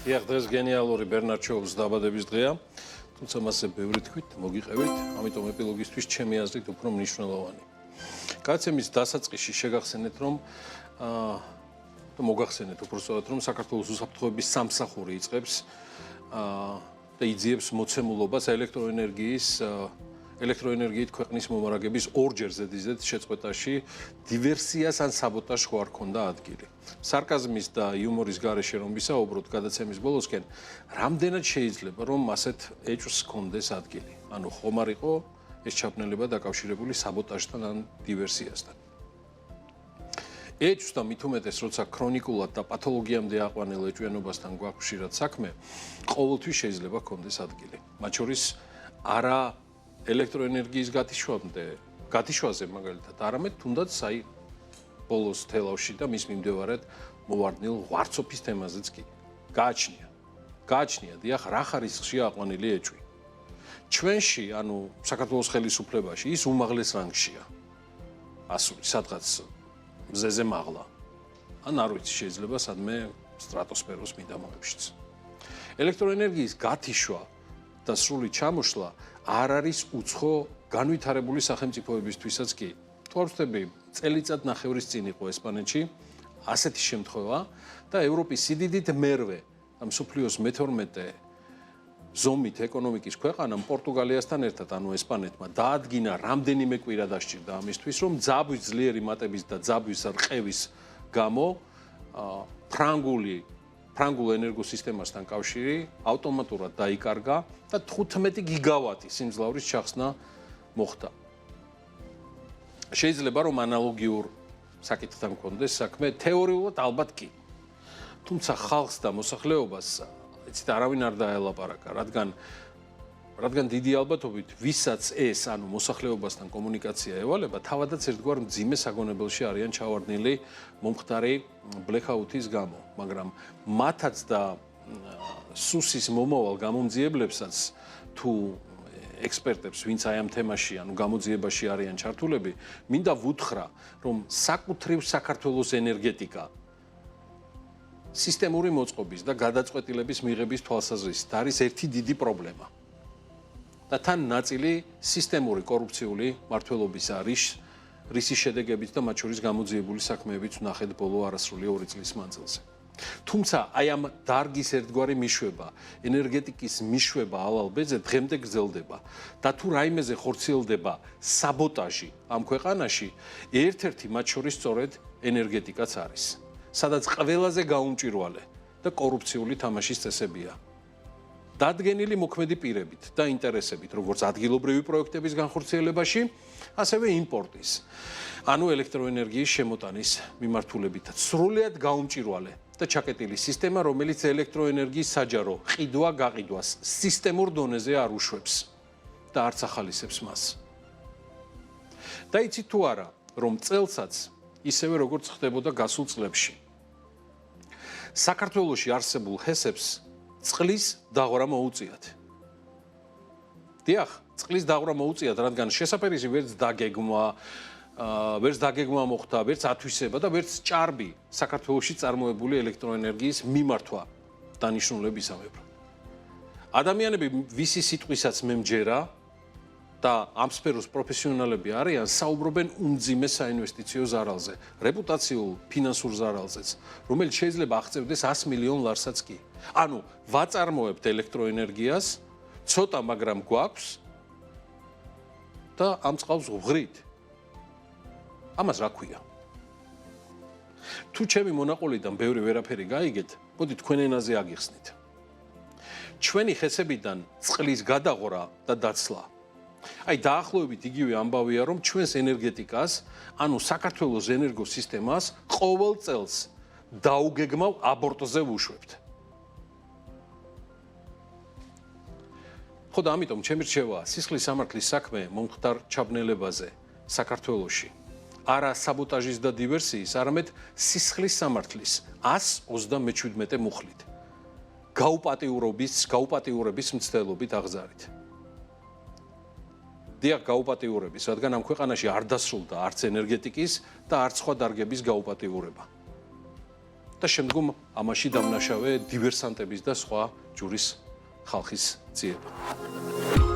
დიახ, დღეს გენიალური ბერნარდ შოუს დაბადების დღეა, თუმცა მასზე ბევრი თქვით, მოგიყევით, ამიტომ ეპილოგისთვის ჩემი აზრით უფრო მნიშვნელოვანი. გადაცემის დასაწყისში შეგახსენეთ, რომ მოგახსენეთ უბრალოდ რომ საქართველოს უსაფრთხოების სამსახური იწყებს და იძიებს მოცემულობას ელექტროენერგიით ქვეყნის მომარაგების ორჯერ ზედიზედ შეწყვეტაში დივერსიას ან საბოტაჟს ხო არ ქონდა ადგილი. სარკაზმის და იუმორის გარეშე რომ ვისაუბროთ გადაცემის ბოლოსკენ, რამდენად შეიძლება რომ ასეთ ეჭვს ქონდეს ადგილი? ანუ ხომ არ იყო ეს ჩაბნელება დაკავშირებული საბოტაჟთან ან დივერსიასთან. ეჭვს და მით უმეტეს, როცა ქრონიკულად და პათოლოგიამდე აყვანილ ეჭვიანობასთან გვაქვს ხშირად საქმე, ყოველთვის შეიძლება ქონდეს ადგილი. მათ შორის არა ელექტროენერგიის გათიშვაზე მაგალითად, არამედ თუნდაც ბოლოს თელავში და მის მიმდევარად მოვარდნილ ღვარცოფის თემაზეც კი. გააჩნია, დიახ, რა ხარისხშია აყვანილი ეჭვი. ჩვენში, ანუ საქართველოს ხელისუფლებაში ის უმაღლეს რანგშია. ასული, სადღაც მზეზე მაღლა. ან არ ვიცი, შეიძლება სადმე სტრატოსფეროს მიდამოებშიც. ელექტროენერგიის გათიშვა და სრული ჩამოშლა არ არის უცხო განვითარებული სახელმწიფოებისთვისაც კი. თვალწები წელიწად ნახევრის წინ იყო ესპანეთში ასეთი შემთხვევა და ევროპის სიდიდით მერვე და მსოფლიოს მე-12 ზომით ეკონომიკის ქვეყანამ პორტუგალიასთან ერთად, ანუ ესპანეთმა დაადგინა რამდენიმე კვირა დასჭირდა ამისთვის, რომ ძაბვის ძლიერი მატების და ძაბვის რყევის გამო ფრანგულ ენერგოსისტემასთან კავშირი ავტომატურად დაიკარგა და 15 გიგავატი სიმძლავრის ჩახსნა მოხდა. შეიძლება რომ ანალოგიურ საკითხთან მქონდეს საქმე, თეორიულად ალბათ კი. თუმცა ხალხს და მოსახლეობას იცით არავინ არ დაელაპარაკა, რადგან დიდი ალბათობით ვისაც ეს, ანუ მოსახლეობასთან კომუნიკაცია ევალება, თავადაც ერთგვარ მძიმე საგონებელში არიან ჩავარდნილი მომხდარი ბლექაუთის გამო, მაგრამ მათაც და სუსის მომავალ გამომძიებლებსაც თუ ექსპერტებს, ვინც აი ამ თემაში, ანუ გამოძიებაში არიან ჩართულები, მინდა ვუთხრა, რომ საკუთრივ საქართველოს ენერგეტიკა სისტემური მოწყობის და გადაწყვეტილების მიღების თვალსაზრისით არის ერთი დიდი პრობლემა. და თან ნაწილი სისტემური კორუფციული მართლობისა რისის შედეგებით და მათ შორის გამოძიებული საქმეებიც ვნახეთ ბოლო არასრული 2 წლის მანძილზე. თუმცა აი ამ დარგის ერთგვარი მიშვება, ენერგეტიკის მიშვება ალალ-ბეძე დღემდე გრძელდება და თუ რაიმეზე ხორციელდება საბოტაჟი ამ ქვეყანაში, ერთ-ერთი მათ შორის სწორედ ენერგეტიკაც არის, სადაც ყველაზე გაუმჭირვალე და კორუფციული თამაშის წესებია. დადგენილი მოქმედი პირებით და ინტერესებით, როგორც ადგილობრივი პროექტების განხორციელებაში, ასევე იმპორტის, ანუ ელექტროენერგიის შემოტანის მიმართულებითაც. სრულიად გაუმჭირვალე და ჩაკეტილი სისტემა, რომელიც ელექტროენერგიის საჯარო ყიდვა-გაყიდვას სისტემურ დონეზე არ უშვებს და არც ახალისებს მას. და იცით თუ არა, რომ წელსაც ისევე როგორც ხდებოდა გასულ წლებში, საქართველოში არსებულ ჰესებს წყლის დაღვრა მოუწიათ. დიახ, წყლის დაღვრა მოუწიათ, რადგან შესაფერისი ვერც დაგეგმვა მოხდა, ვერც ათვისება და ვერც ჭარბი საქართველოში წარმოებული ელექტროენერგიის მიმართვა დანიშნულებისამებრ. ადამიანები, ვისი სიტყვისაც მე მჯერა და ამ სფეროს პროფესიონალები არიან, საუბრობენ უმძიმე საინვესტიციო ზარალზე, რეპუტაციულ, ფინანსურ ზარალზეც, რომელიც შეიძლება აღწევდეს 100 მილიონ ლარსაც კი. ანუ ვაწარმოებთ ელექტროენერგიას, ცოტა, მაგრამ გვაქვს და ამ წყალს ვღრით. ამას რა ქვია? თუ ჩემი მონაყოლიდან ბევრი ვერაფერი გაიგეთ, მოდი თქვენ ენაზე აგიხსნით. ჩვენი ხესებიდან წყლის გადაღვრა და დაცლა. აი დაახლოებით იგივე ამბავია, რომ ჩვენს ენერგეტიკას, ანუ საქართველოს ენერგოსისტემას ყოველ წელს დაუგეგმავ აბორტზე ვუშვებთ. ხო და ამიტომ ჩემი რჩევა სისხლის სამართლის საქმე მომხდარ ჩაბნელებაზე საქართველოში. არა საბოტაჟის და დივერსიის, არამედ სისხლის სამართლის 137 მუხლით. გაუპატიურების მცდელობით აღზარით. დიახ, გაუპატიურების, რადგან ამ ქვეყანაში არ დასრულდა არც ენერგეტიკის და არც სხვა დარგების გაუპატიურება. და შემდგომ ამაში დამნაშავე დივერსანტების და სხვა ჯურის ხალხის ძიება.